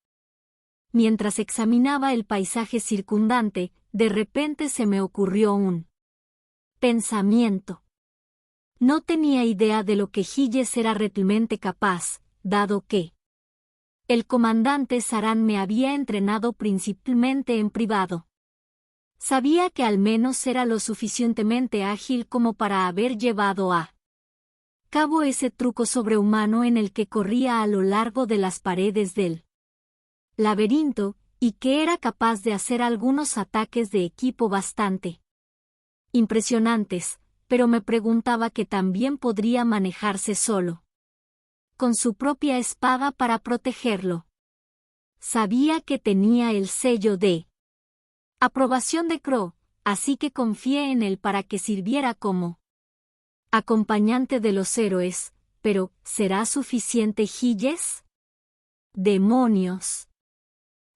A: Mientras examinaba el paisaje circundante, de repente se me ocurrió un pensamiento. No tenía idea de lo que Gilles era realmente capaz, dado que el comandante Saran me había entrenado principalmente en privado. Sabía que al menos era lo suficientemente ágil como para haber llevado a cabo ese truco sobrehumano en el que corría a lo largo de las paredes del laberinto, y que era capaz de hacer algunos ataques de equipo bastante impresionantes, pero me preguntaba que también podría manejarse solo con su propia espada para protegerlo. Sabía que tenía el sello de aprobación de Crow, así que confié en él para que sirviera como acompañante de los héroes, pero ¿será suficiente Gilles? ¡Demonios!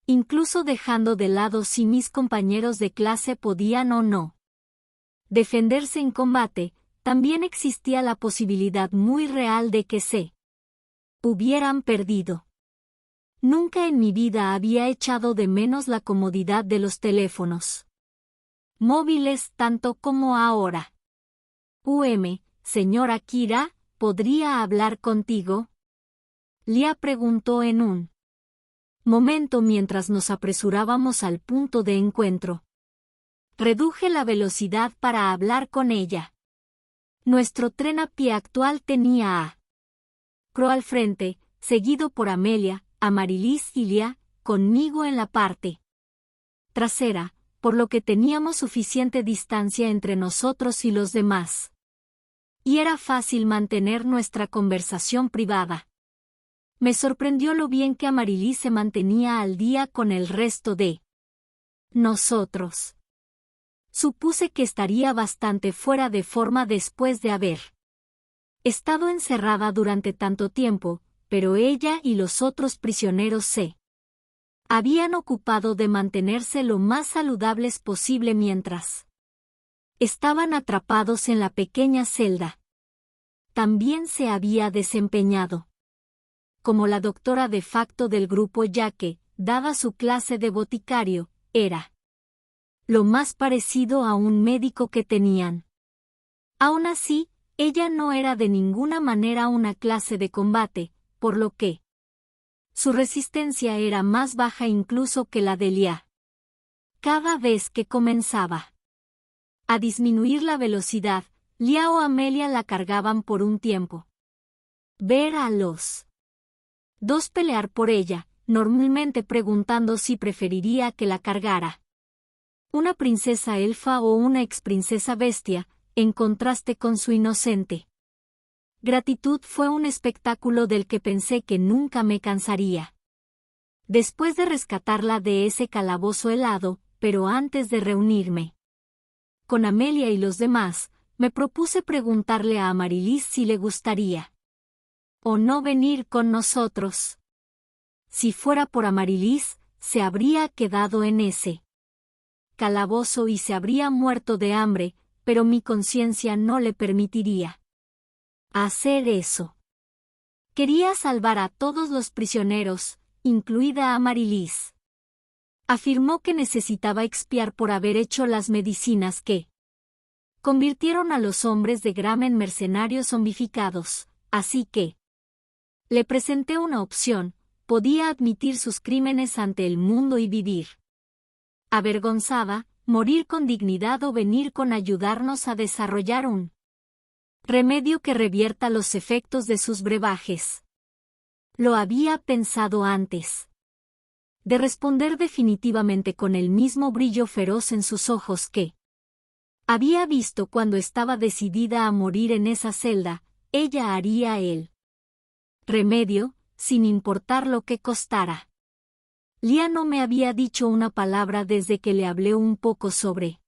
A: Incluso dejando de lado si mis compañeros de clase podían o no defenderse en combate, también existía la posibilidad muy real de que se hubieran perdido. Nunca en mi vida había echado de menos la comodidad de los teléfonos móviles tanto como ahora. Señora Kira, ¿podría hablar contigo? Lia preguntó en un momento mientras nos apresurábamos al punto de encuentro. Reduje la velocidad para hablar con ella. Nuestro tren a pie actual tenía a Crow al frente, seguido por Amelia, Amarilis y Lia, conmigo en la parte trasera, por lo que teníamos suficiente distancia entre nosotros y los demás. Y era fácil mantener nuestra conversación privada. Me sorprendió lo bien que Amarilis se mantenía al día con el resto de nosotros. Supuse que estaría bastante fuera de forma después de haber estado encerrada durante tanto tiempo, pero ella y los otros prisioneros se habían ocupado de mantenerse lo más saludables posible mientras estaban atrapados en la pequeña celda. También se había desempeñado como la doctora de facto del grupo, ya que, dada su clase de boticario, era lo más parecido a un médico que tenían. Aún así, ella no era de ninguna manera una clase de combate, por lo que su resistencia era más baja incluso que la de Lia. Cada vez que comenzaba a disminuir la velocidad, Lia o Amelia la cargaban por un tiempo. Ver a los dos pelear por ella, normalmente preguntando si preferiría que la cargara una princesa elfa o una exprincesa bestia, en contraste con su inocente gratitud, fue un espectáculo del que pensé que nunca me cansaría. Después de rescatarla de ese calabozo helado, pero antes de reunirme con Amelia y los demás, me propuse preguntarle a Amarilis si le gustaría o no venir con nosotros. Si fuera por Amarilis, se habría quedado en ese calabozo y se habría muerto de hambre, pero mi conciencia no le permitiría hacer eso. Quería salvar a todos los prisioneros, incluida Amarilis. Afirmó que necesitaba expiar por haber hecho las medicinas que convirtieron a los hombres de Gram en mercenarios zombificados, así que le presenté una opción: podía admitir sus crímenes ante el mundo y vivir avergonzada, morir con dignidad o venir con ayudarnos a desarrollar un remedio que revierta los efectos de sus brebajes. Lo había pensado antes de responder definitivamente, con el mismo brillo feroz en sus ojos que había visto cuando estaba decidida a morir en esa celda. Ella haría el remedio, sin importar lo que costara. Lia no me había dicho una palabra desde que le hablé un poco sobre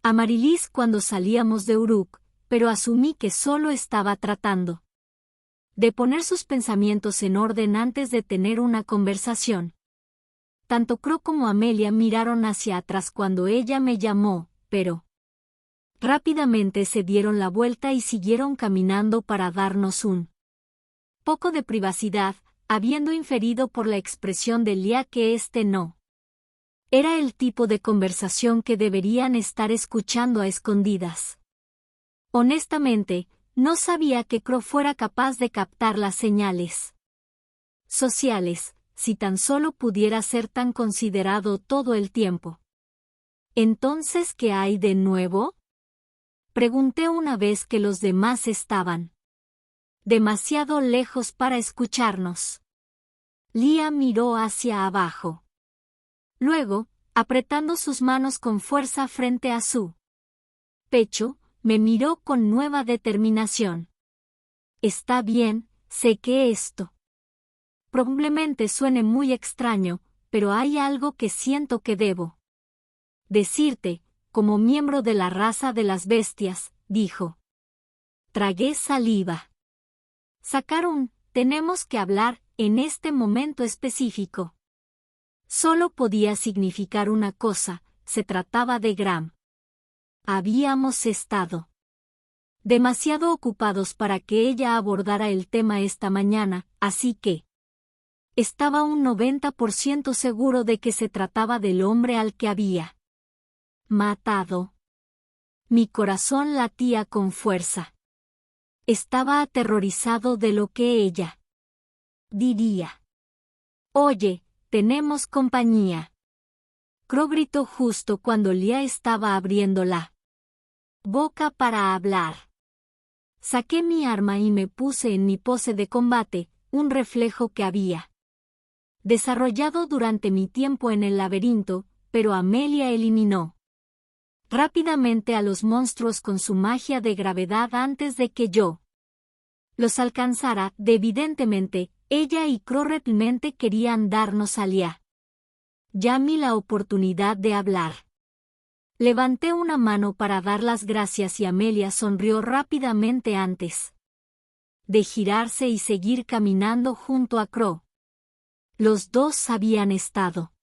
A: Amarilis cuando salíamos de Uruk, pero asumí que solo estaba tratando de poner sus pensamientos en orden antes de tener una conversación. Tanto Crow como Amelia miraron hacia atrás cuando ella me llamó, pero rápidamente se dieron la vuelta y siguieron caminando para darnos un poco de privacidad, habiendo inferido por la expresión de Lia que este no era el tipo de conversación que deberían estar escuchando a escondidas. Honestamente, no sabía que Crow fuera capaz de captar las señales sociales, si tan solo pudiera ser tan considerado todo el tiempo. ¿Entonces qué hay de nuevo?, pregunté una vez que los demás estaban demasiado lejos para escucharnos. Lia miró hacia abajo. Luego, apretando sus manos con fuerza frente a su pecho, me miró con nueva determinación. Está bien, sé que esto probablemente suene muy extraño, pero hay algo que siento que debo decirte, como miembro de la raza de las bestias, dijo. Tragué saliva. Tenemos que hablar, en este momento específico. Solo podía significar una cosa: se trataba de Gram. Habíamos estado demasiado ocupados para que ella abordara el tema esta mañana, así que estaba un 90% seguro de que se trataba del hombre al que había matado. Mi corazón latía con fuerza. Estaba aterrorizado de lo que ella diría. Oye, tenemos compañía. Crow gritó justo cuando Lia estaba abriendo la boca para hablar. Saqué mi arma y me puse en mi pose de combate, un reflejo que había desarrollado durante mi tiempo en el laberinto, pero Amelia eliminó rápidamente a los monstruos con su magia de gravedad antes de que yo los alcanzara. Evidentemente, ella y Crow realmente querían darnos a Yami la oportunidad de hablar. Levanté una mano para dar las gracias y Amelia sonrió rápidamente antes de girarse y seguir caminando junto a Crow. Los dos habían estado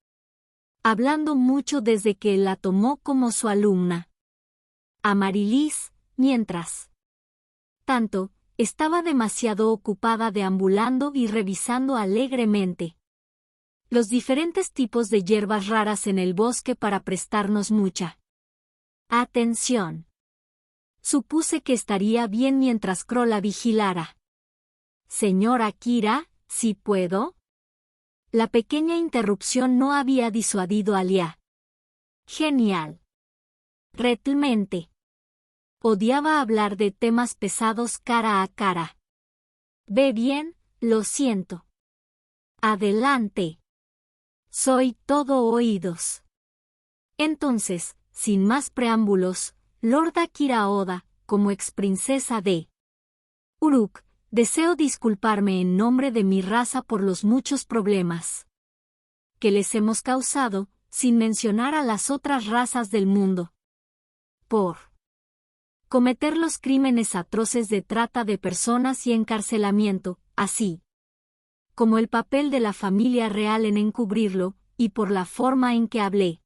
A: hablando mucho desde que él la tomó como su alumna. Amaryllis, mientras tanto, estaba demasiado ocupada deambulando y revisando alegremente los diferentes tipos de hierbas raras en el bosque para prestarnos mucha atención. Supuse que estaría bien mientras Crow la vigilara. Señora Kira, ¿sí puedo? La pequeña interrupción no había disuadido a Lia. Genial. Realmente. Odiaba hablar de temas pesados cara a cara. Ve bien, lo siento. Adelante. Soy todo oídos. Entonces, sin más preámbulos, Lord Akira Oda, como exprincesa de Uruk, deseo disculparme en nombre de mi raza por los muchos problemas que les hemos causado, sin mencionar a las otras razas del mundo, por cometer los crímenes atroces de trata de personas y encarcelamiento, así como el papel de la familia real en encubrirlo, y por la forma en que hablé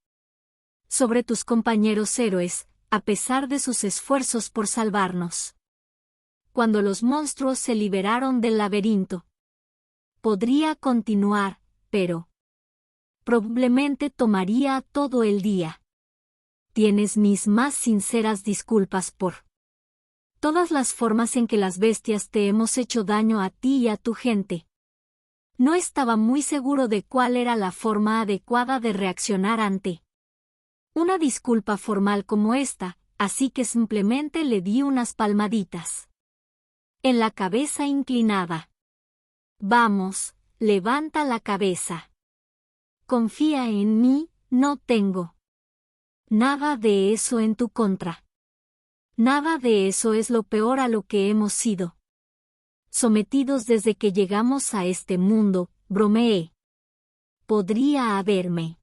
A: sobre tus compañeros héroes, a pesar de sus esfuerzos por salvarnos. Cuando los monstruos se liberaron del laberinto. Podría continuar, pero probablemente tomaría todo el día. Tienes mis más sinceras disculpas por todas las formas en que las bestias te hemos hecho daño a ti y a tu gente. No estaba muy seguro de cuál era la forma adecuada de reaccionar ante una disculpa formal como esta, así que simplemente le di unas palmaditas en la cabeza inclinada. Vamos, levanta la cabeza. Confía en mí, no tengo nada de eso en tu contra. Nada de eso es lo peor a lo que hemos sido sometidos desde que llegamos a este mundo, bromeé. Podría haberme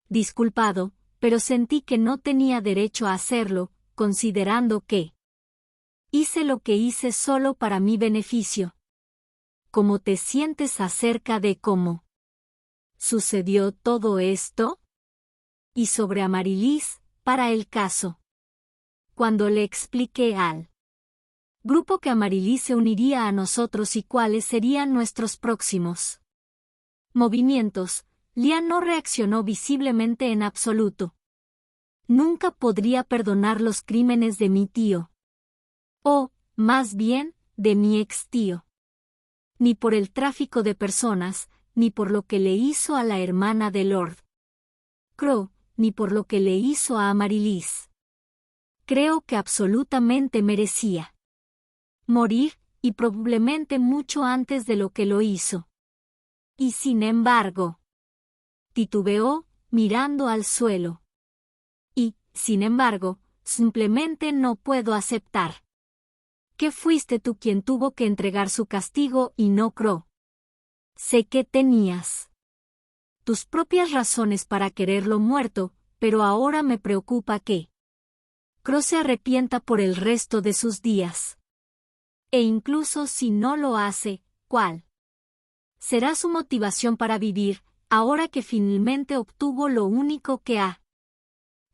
A: disculpado, pero sentí que no tenía derecho a hacerlo, considerando que hice lo que hice solo para mi beneficio. ¿Cómo te sientes acerca de cómo sucedió todo esto? Y sobre Amaryllis, para el caso. Cuando le expliqué al grupo que Amaryllis se uniría a nosotros y cuáles serían nuestros próximos movimientos, Lia no reaccionó visiblemente en absoluto. Nunca podría perdonar los crímenes de mi tío. O, más bien, de mi ex-tío. Ni por el tráfico de personas, ni por lo que le hizo a la hermana de Lord Crow, ni por lo que le hizo a Amaryllis. Creo que absolutamente merecía morir, y probablemente mucho antes de lo que lo hizo. Y sin embargo, titubeó, mirando al suelo. Y, sin embargo, simplemente no puedo aceptar que fuiste tú quien tuvo que entregar su castigo y no Crow. Sé que tenías tus propias razones para quererlo muerto, pero ahora me preocupa que Crow se arrepienta por el resto de sus días. E incluso si no lo hace, ¿cuál será su motivación para vivir, ahora que finalmente obtuvo lo único que ha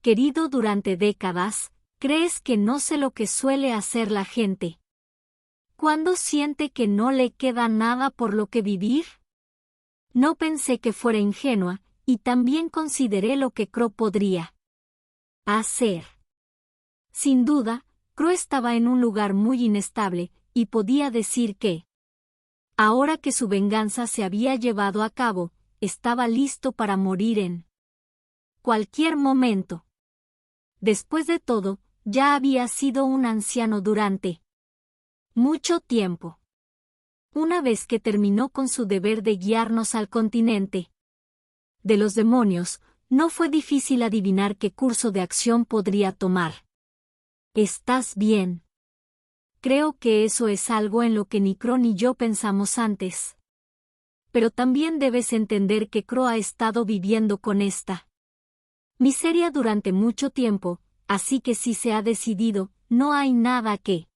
A: querido durante décadas? ¿Crees que no sé lo que suele hacer la gente cuando siente que no le queda nada por lo que vivir? No pensé que fuera ingenua, y también consideré lo que Crow podría hacer. Sin duda, Crow estaba en un lugar muy inestable, y podía decir que, ahora que su venganza se había llevado a cabo, estaba listo para morir en cualquier momento. Después de todo, ya había sido un anciano durante mucho tiempo. Una vez que terminó con su deber de guiarnos al continente de los demonios, No fue difícil adivinar qué curso de acción podría tomar. ¿Estás bien? Creo que eso es algo en lo que ni Crow ni yo pensamos antes. Pero también debes entender que Crow ha estado viviendo con esta miseria durante mucho tiempo, así que si se ha decidido, no hay nada que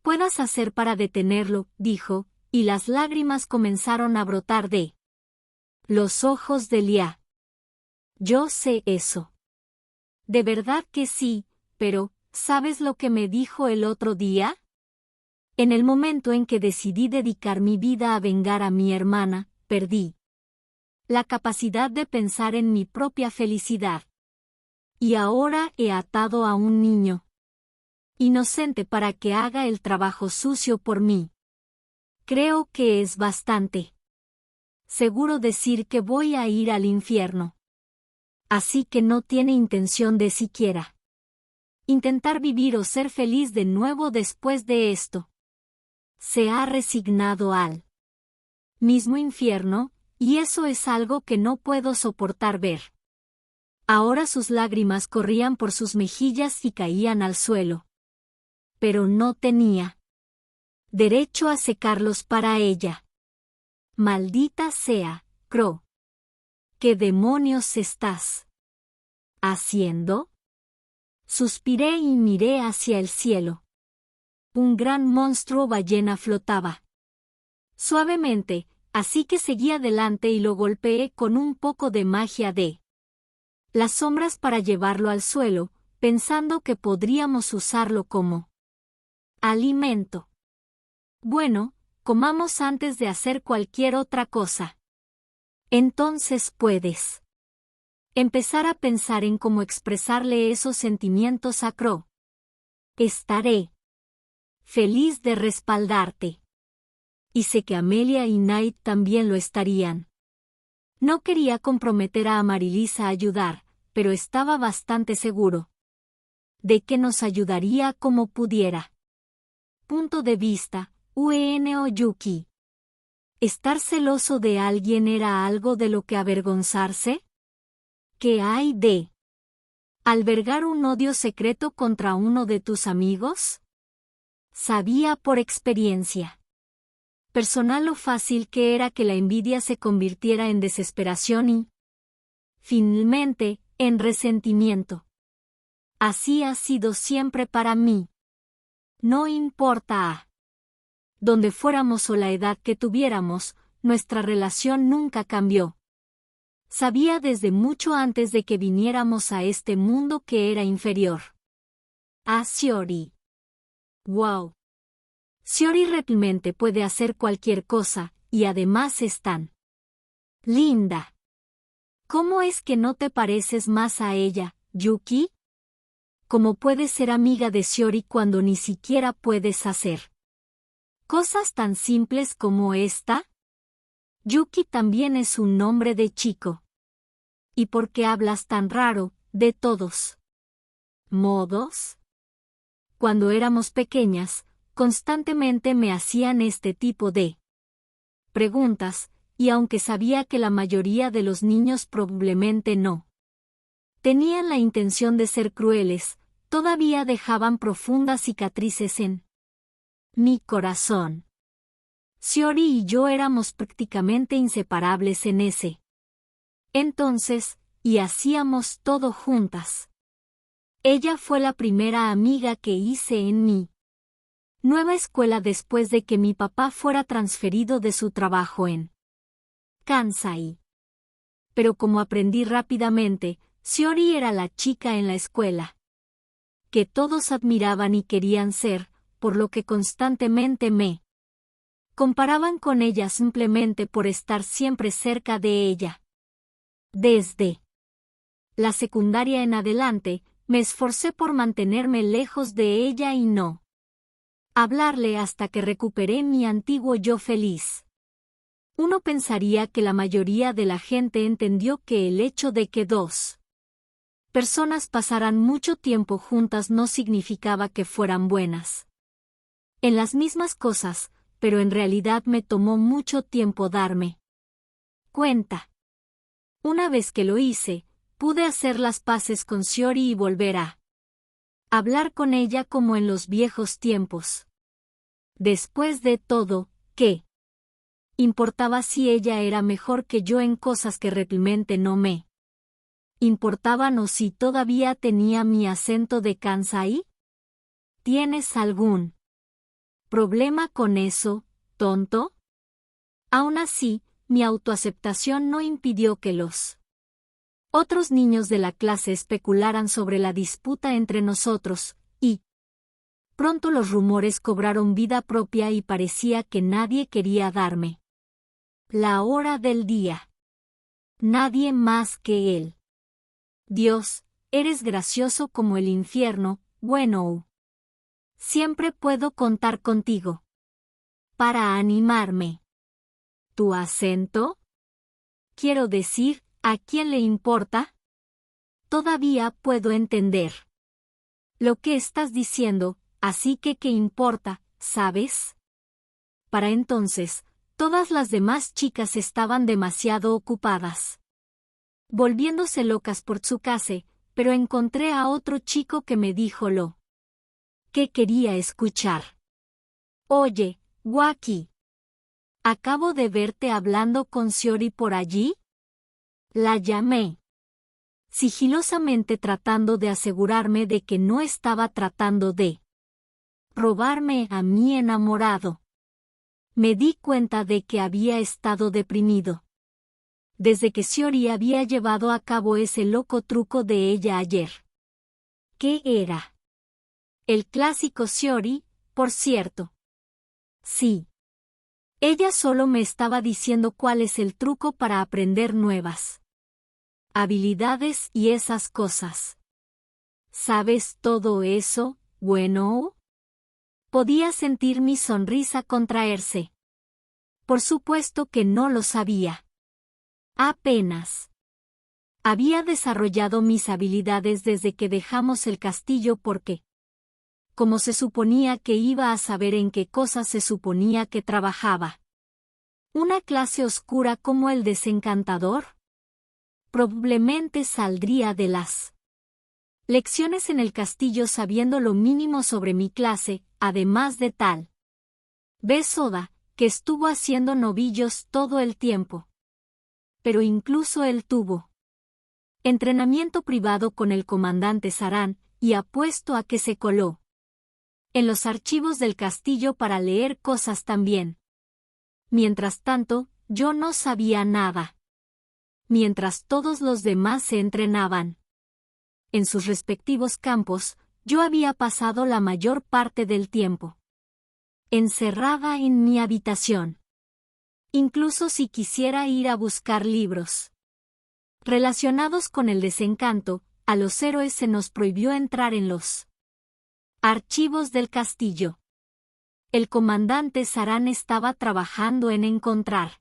A: puedas hacer para detenerlo, dijo, y las lágrimas comenzaron a brotar de los ojos de Lia. Yo sé eso. De verdad que sí, pero, ¿sabes lo que me dijo el otro día? En el momento en que decidí dedicar mi vida a vengar a mi hermana, perdí la capacidad de pensar en mi propia felicidad. Y ahora he atado a un niño inocente para que haga el trabajo sucio por mí. Creo que es bastante seguro decir que voy a ir al infierno. Así que no tiene intención de siquiera intentar vivir o ser feliz de nuevo después de esto. Se ha resignado al mismo infierno, y eso es algo que no puedo soportar ver. Ahora sus lágrimas corrían por sus mejillas y caían al suelo. Pero no tenía derecho a secarlos para ella. Maldita sea, Crow. ¿Qué demonios estás haciendo? Suspiré y miré hacia el cielo. Un gran monstruo ballena flotaba suavemente, así que seguí adelante y lo golpeé con un poco de magia de las sombras para llevarlo al suelo, pensando que podríamos usarlo como alimento. Bueno, comamos antes de hacer cualquier otra cosa. Entonces puedes empezar a pensar en cómo expresarle esos sentimientos a Crow. Estaré feliz de respaldarte. Y sé que Amelia y Knight también lo estarían. No quería comprometer a Amaryllis a ayudar, pero estaba bastante seguro de que nos ayudaría como pudiera. Punto de vista, Ueno Yuki. ¿Estar celoso de alguien era algo de lo que avergonzarse? ¿Qué hay de albergar un odio secreto contra uno de tus amigos? Sabía por experiencia personal lo fácil que era que la envidia se convirtiera en desesperación y, finalmente, en resentimiento. Así ha sido siempre para mí. No importa a dónde fuéramos o la edad que tuviéramos, nuestra relación nunca cambió. Sabía desde mucho antes de que viniéramos a este mundo que era inferior a Shiori. Wow. Shiori realmente puede hacer cualquier cosa, y además es tan linda. ¿Cómo es que no te pareces más a ella, Yuki? ¿Cómo puedes ser amiga de Shiori cuando ni siquiera puedes hacer cosas tan simples como esta? Yuki también es un nombre de chico. ¿Y por qué hablas tan raro, de todos modos? Cuando éramos pequeñas, constantemente me hacían este tipo de preguntas, y aunque sabía que la mayoría de los niños probablemente no tenían la intención de ser crueles, todavía dejaban profundas cicatrices en mi corazón. Shiori y yo éramos prácticamente inseparables en ese entonces, y hacíamos todo juntas. Ella fue la primera amiga que hice en mi nueva escuela después de que mi papá fuera transferido de su trabajo en Kansai. Pero como aprendí rápidamente, Shiori era la chica en la escuela que todos admiraban y querían ser, por lo que constantemente me comparaban con ella simplemente por estar siempre cerca de ella. Desde la secundaria en adelante, me esforcé por mantenerme lejos de ella y no hablarle hasta que recuperé mi antiguo yo feliz. Uno pensaría que la mayoría de la gente entendió que el hecho de que dos personas pasaran mucho tiempo juntas no significaba que fueran buenas en las mismas cosas, pero en realidad me tomó mucho tiempo darme cuenta. Una vez que lo hice, Pude hacer las paces con Shiori y volver a hablar con ella como en los viejos tiempos. Después de todo, ¿qué importaba si ella era mejor que yo en cosas que realmente no me importaban o si todavía tenía mi acento de Kansai? ¿Tienes algún problema con eso, tonto? Aún así, mi autoaceptación no impidió que los otros niños de la clase especularan sobre la disputa entre nosotros, y pronto los rumores cobraron vida propia y parecía que nadie quería darme la hora del día. Nadie más que él. Dios, eres gracioso como el infierno, bueno. Siempre puedo contar contigo para animarme. ¿Tu acento? Quiero decir, ¿a quién le importa? Todavía puedo entender lo que estás diciendo, así que ¿qué importa, sabes? Para entonces, todas las demás chicas estaban demasiado ocupadas volviéndose locas por Tsukase, pero encontré a otro chico que me dijo lo que quería escuchar. Oye, Waki. Acabo de verte hablando con Shiori por allí. La llamé sigilosamente tratando de asegurarme de que no estaba tratando de robarme a mi enamorado. Me di cuenta de que había estado deprimido desde que Shiori había llevado a cabo ese loco truco de ella ayer. ¿Qué era? El clásico Shiori, por cierto. Sí. Ella solo me estaba diciendo cuál es el truco para aprender nuevas habilidades y esas cosas. ¿Sabes todo eso, bueno? Podía sentir mi sonrisa contraerse. Por supuesto que no lo sabía. Apenas había desarrollado mis habilidades desde que dejamos el castillo porque, como se suponía que iba a saber en qué cosas se suponía que trabajaba. ¿Una clase oscura como el desencantador? Probablemente saldría de las lecciones en el castillo sabiendo lo mínimo sobre mi clase, además de tal vez Soda, que estuvo haciendo novillos todo el tiempo. Pero incluso él tuvo entrenamiento privado con el comandante Saran, y apuesto a que se coló en los archivos del castillo para leer cosas también. Mientras tanto, yo no sabía nada. Mientras todos los demás se entrenaban en sus respectivos campos, yo había pasado la mayor parte del tiempo encerrada en mi habitación. Incluso si quisiera ir a buscar libros relacionados con el desencanto, a los héroes se nos prohibió entrar en los archivos del castillo. El comandante Saran estaba trabajando en encontrar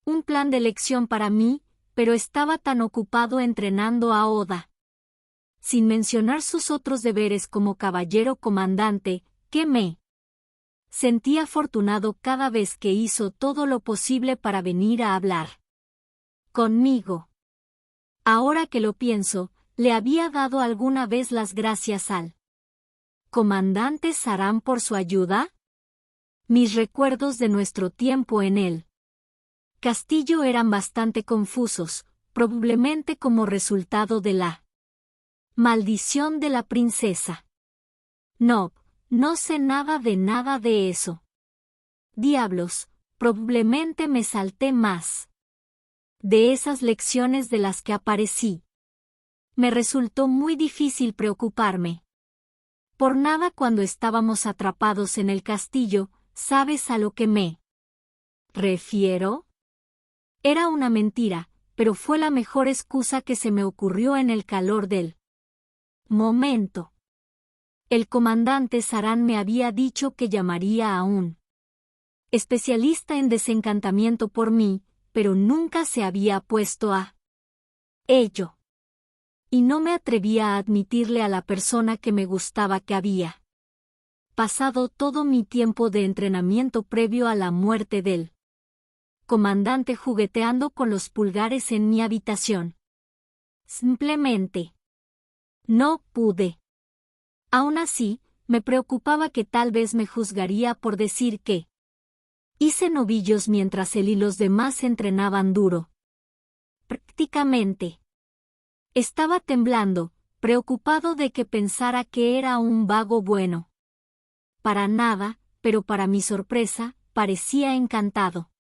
A: un plan de elección para mí, pero estaba tan ocupado entrenando a Oda, sin mencionar sus otros deberes como caballero comandante, que me sentí afortunado cada vez que hizo todo lo posible para venir a hablar conmigo. Ahora que lo pienso, ¿le había dado alguna vez las gracias al comandante Saran por su ayuda? Mis recuerdos de nuestro tiempo en el castillo eran bastante confusos, probablemente como resultado de la maldición de la princesa. No sé nada de eso. Diablos, probablemente me salté más de esas lecciones de las que aparecí. Me resultó muy difícil preocuparme por nada cuando estábamos atrapados en el castillo. ¿Sabes a lo que me refiero? Era una mentira, pero fue la mejor excusa que se me ocurrió en el calor del momento. El comandante Saran me había dicho que llamaría a un especialista en desencantamiento por mí, pero nunca se había puesto a ello. Y no me atrevía a admitirle a la persona que me gustaba que había pasado todo mi tiempo de entrenamiento previo a la muerte del comandante jugueteando con los pulgares en mi habitación. Simplemente no pude. Aún así, me preocupaba que tal vez me juzgaría por decir que hice novillos mientras él y los demás entrenaban duro. Prácticamente. Estaba temblando, preocupado de que pensara que era un vago bueno. Para nada, pero para mi sorpresa, parecía encantado.